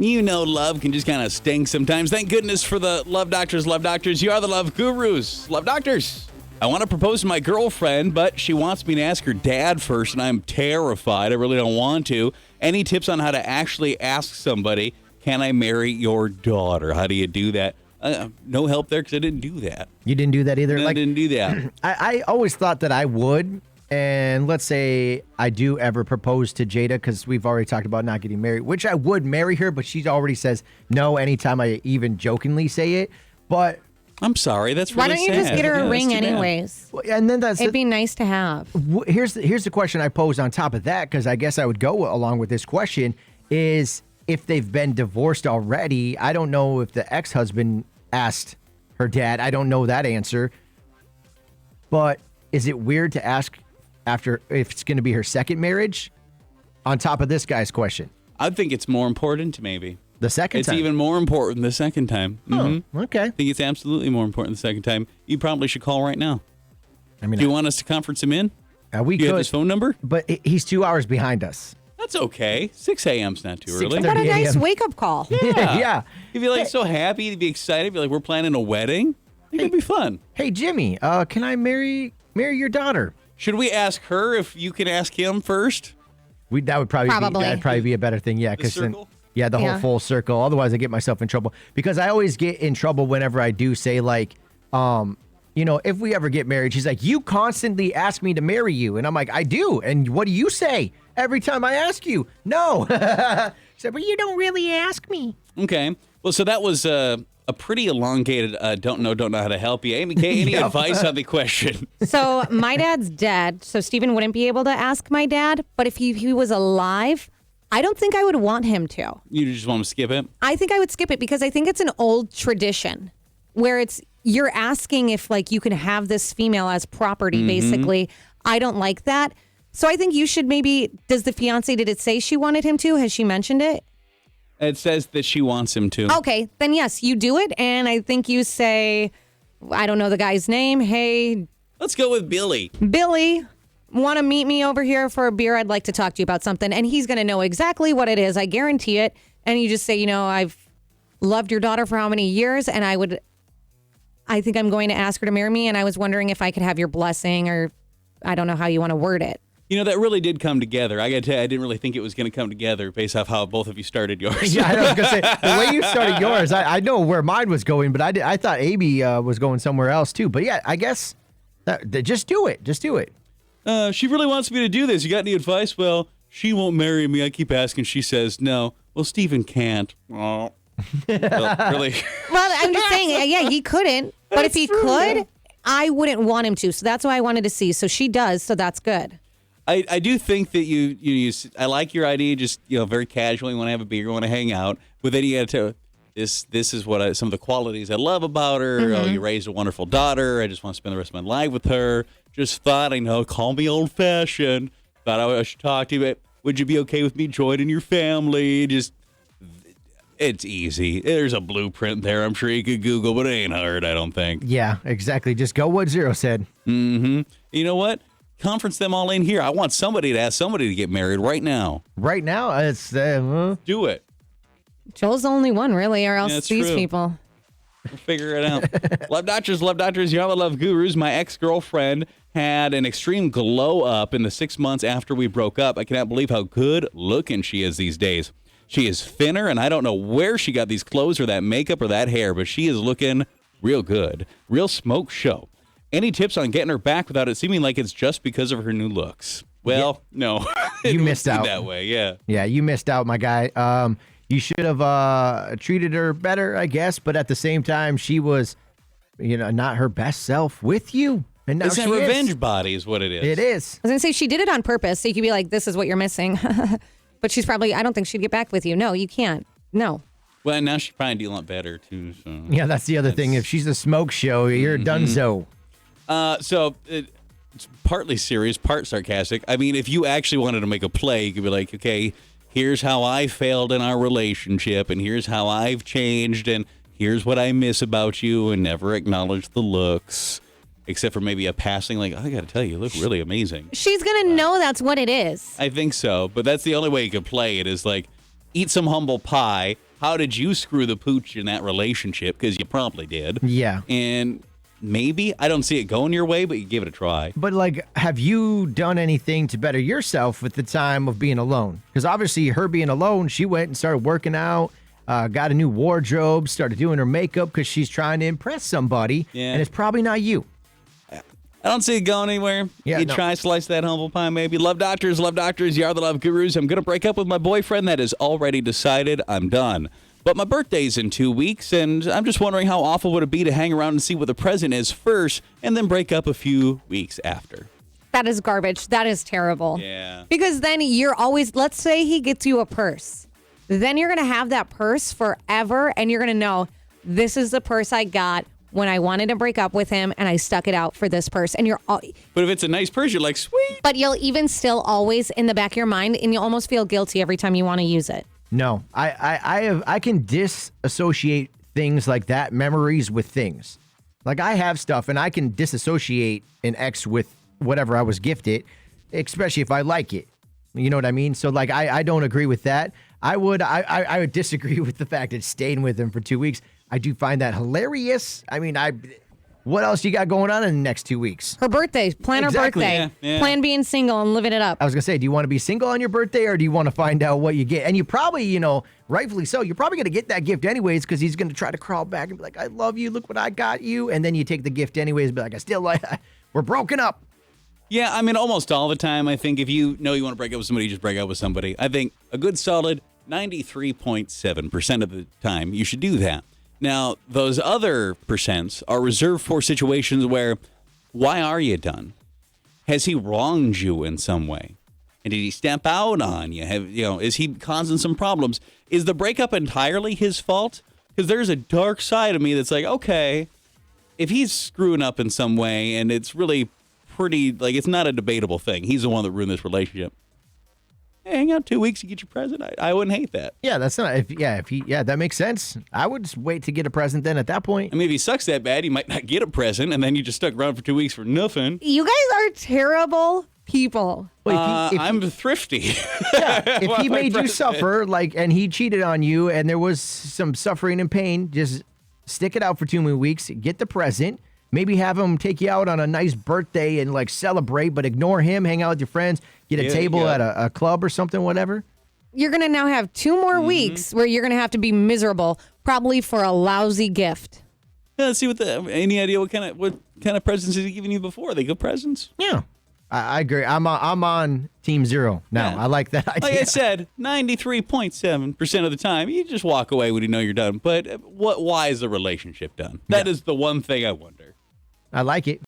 You know love can just kind of stink sometimes. Thank goodness for the love doctors. Love doctors, you are the love gurus. Love doctors. I want to propose to my girlfriend, but she wants me to ask her dad first, and I'm terrified. I really don't want to. Any tips on how to actually ask somebody, can I marry your daughter? How do you do that? No help there because I didn't do that. You didn't do that either? No, I didn't do that. I always thought that I would. And let's say I do ever propose to Jada, because we've already talked about not getting married, which I would marry her, but she already says no anytime I even jokingly say it. But I'm sorry, that's really Why don't you sad. just get her a Yeah, ring that's too bad. anyways? and then It'd be nice to have. here's the question I pose on top of that, because I guess I would go along with this question, is if they've been divorced already. I don't know if the ex-husband asked her dad. I don't know that answer. But is it weird to ask after if it's going to be her second marriage on top of this guy's question? I think it's more important, maybe. The second It's time? even more important the second time. Okay. I think it's absolutely more important the second time. You probably should call right now. I mean, Do you want us to conference him in? we Do you could, have his phone number? but he's 2 hours behind us. That's okay. 6 a.m.'s not too early. 6:30. What a 30 nice a.m. wake-up call. Yeah. He'd be like so happy. He'd be excited. He'd be like, we're planning a wedding. I think it'd be fun. Hey, Jimmy, can I marry your daughter? Should we ask her if you can ask him first? That would probably Probably. that'd probably be a better thing. Yeah, The because then circle? the whole Yeah. full circle. Otherwise, I get myself in trouble, because I always get in trouble whenever I do say like, if we ever get married. She's like, you constantly ask me to marry you, and I'm like, I do. And what do you say every time I ask you? No. She said, but you don't really ask me. Okay. Well, so that was a pretty elongated don't know how to help you. Amy K, any Yep. advice on the question? So my dad's dead, so Stephen wouldn't be able to ask my dad. But if he was alive, I don't think I would want him to. You just want to skip it? I think I would skip it because I think it's an old tradition where you're asking if like you can have this female as property, basically. I don't like that. So I think you should maybe, did it say she wanted him to? Has she mentioned it? It says that she wants him to. Okay, then yes, you do it. And I think you say, I don't know the guy's name. Hey, Let's go with Billy. Billy, want to meet me over here for a beer? I'd like to talk to you about something. And he's going to know exactly what it is. I guarantee it. And you just say, I've loved your daughter for how many years? And I think I'm going to ask her to marry me. And I was wondering if I could have your blessing, or I don't know how you want to word it. That really did come together. I got to tell you, I didn't really think it was going to come together based off how both of you started yours. Yeah, I was gonna say the way you started yours. I know where mine was going, but I thought Amy was going somewhere else too. But yeah, I guess just do it. Just do it. She really wants me to do this. You got any advice? Well, she won't marry me. I keep asking. She says no. Well, Stephen can't. Oh. Well, really? Well, I'm just saying, yeah, he couldn't. But if he could, I wouldn't want him to. So that's why I wanted to see. So she does. So that's good. I do think that I like your idea, just very casual. You want to have a beer, you want to hang out, but then you got to this is what some of the qualities I love about her. Oh, you raised a wonderful daughter. I just want to spend the rest of my life with her. Just thought, call me old fashioned. Thought I should talk to you. But would you be okay with me joining your family? It's easy. There's a blueprint there. I'm sure you could Google, but it ain't hard. I don't think. Yeah, exactly. Just go what Zero said. You know what? Conference them all in here. I want somebody to ask somebody to get married right now. Right now, it's Do it. Joel's the only one, really, or else Yeah, it's these true. people. We'll figure it out. Love doctors, you're the love gurus. My ex-girlfriend had an extreme glow up in the 6 months after we broke up. I cannot believe how good looking she is these days. She is thinner, and I don't know where she got these clothes or that makeup or that hair, but she is looking real good. Real smoke show. Any tips on getting her back without it seeming like it's just because of her new looks? Well, no. You missed It wouldn't out. be that way, yeah. Yeah, you missed out, my guy. You should have treated her better, I guess. But at the same time, she was, not her best self with you. And now It's she that revenge is. body is what it is. It is. I was going to say she did it on purpose. So you could be like, this is what you're missing. But she's probably, I don't think she'd get back with you. No, you can't. No. Well, now she's probably doing a lot better, too. So. Yeah, that's the other thing. If she's a smoke show, you're donezo. So it's partly serious, part sarcastic. I mean, if you actually wanted to make a play, you could be like, okay, here's how I failed in our relationship, and here's how I've changed, and here's what I miss about you, and never acknowledge the looks, except for maybe a passing, like, I got to tell you, you look really amazing. She's going to know that's what it is. I think so, but that's the only way you could play it is like, eat some humble pie, how did you screw the pooch in that relationship? Because you probably did. Yeah. And maybe, I don't see it going your way, but you give it a try. But, like, have you done anything to better yourself with the time of being alone? Because obviously her being alone, she went and started working out, got a new wardrobe, started doing her makeup because she's trying to impress somebody. Yeah. And it's probably not you. I don't see it going anywhere. Yeah, You no. try slice that humble pie, maybe. Love doctors. You are the love gurus. I'm going to break up with my boyfriend. That is already decided. I'm done. But my birthday's in 2 weeks, and I'm just wondering how awful would it be to hang around and see what the present is first, and then break up a few weeks after. That is garbage. That is terrible. Yeah. Because then you're always, let's say he gets you a purse. Then you're going to have that purse forever, and you're going to know, this is the purse I got when I wanted to break up with him, and I stuck it out for this purse. And But if it's a nice purse, you're like, sweet. but you'll even still always in the back of your mind, and you'll almost feel guilty every time you want to use it. No, I can disassociate things like that, memories with things. Like I have stuff and I can disassociate an ex with whatever I was gifted, especially if I like it. You know what I mean? So like I don't agree with that. I would disagree with the fact that staying with him for 2 weeks. I do find that hilarious. I mean, what else you got going on in the next 2 weeks? Her birthday, plan Exactly. her birthday, Yeah. plan being single and living it up. I was going to say, do you want to be single on your birthday or do you want to find out what you get? And you probably, rightfully so, you're probably going to get that gift anyways because he's going to try to crawl back and be like, I love you. Look what I got you. And then you take the gift anyways and be like, I still like, we're broken up. Yeah, I mean, almost all the time, I think if you know you want to break up with somebody, you just break up with somebody. I think a good solid 93.7% of the time, you should do that. Now, those other percents are reserved for situations where, why are you done? Has he wronged you in some way? And did he step out on you? Is he causing some problems? Is the breakup entirely his fault? Because there's a dark side of me that's like, okay, if he's screwing up in some way and it's really pretty, like, it's not a debatable thing. He's the one that ruined this relationship. Hey, hang out 2 weeks, you get your present. I wouldn't hate that. Yeah, that's not, that makes sense. I would just wait to get a present then at that point. I mean, if he sucks that bad, he might not get a present, and then you just stuck around for 2 weeks for nothing. You guys are terrible people. Well, I'm thrifty. if he my made you present. suffer, and he cheated on you and there was some suffering and pain, just stick it out for 2 more weeks, get the present, maybe have him take you out on a nice birthday and celebrate, but ignore him, hang out with your friends, get a Yeah, table yeah. at a club or something, whatever. You're going to now have 2 more weeks where you're going to have to be miserable, probably for a lousy gift. Yeah, let's see any idea what kind of presents has he given you before? Are they good presents? Yeah, I agree. I'm on Team Zero now. Yeah. I like that idea. Like I said, 93.7% of the time, you just walk away when you know you're done. But why is the relationship done? That is the one thing I wonder. I like it.